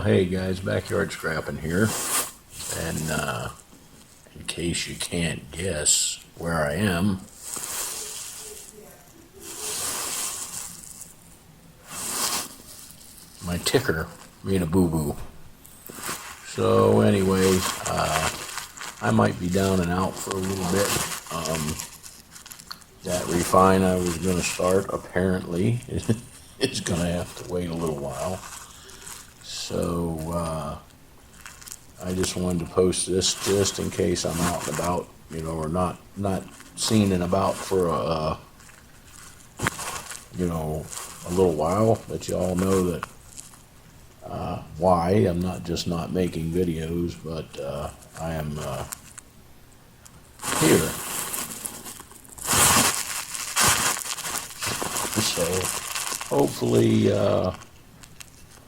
Hey guys, backyard scrapping here, and in case you can't guess where I am, my ticker being a boo-boo. So anyway, I might be down and out for a little bit. That refine I was going to start apparently is going to have to wait a little while. So I just wanted to post this just in case I'm out and about, you know, or not seen and about for a little while, that you all know that why I'm not just not making videos, but I am here. So hopefully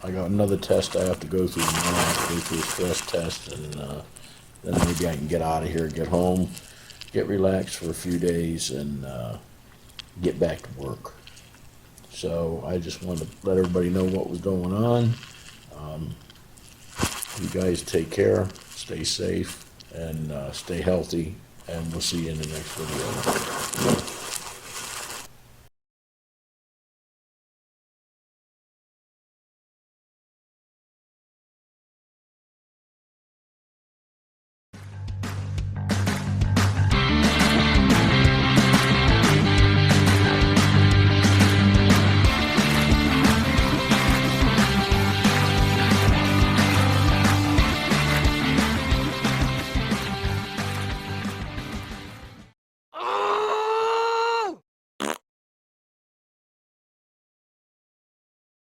I got another test I have to go through tomorrow. I have to go through a stress test, and then maybe I can get out of here, get home, get relaxed for a few days, and get back to work. So I just wanted to let everybody know what was going on. You guys take care, stay safe, and stay healthy, and we'll see you in the next video.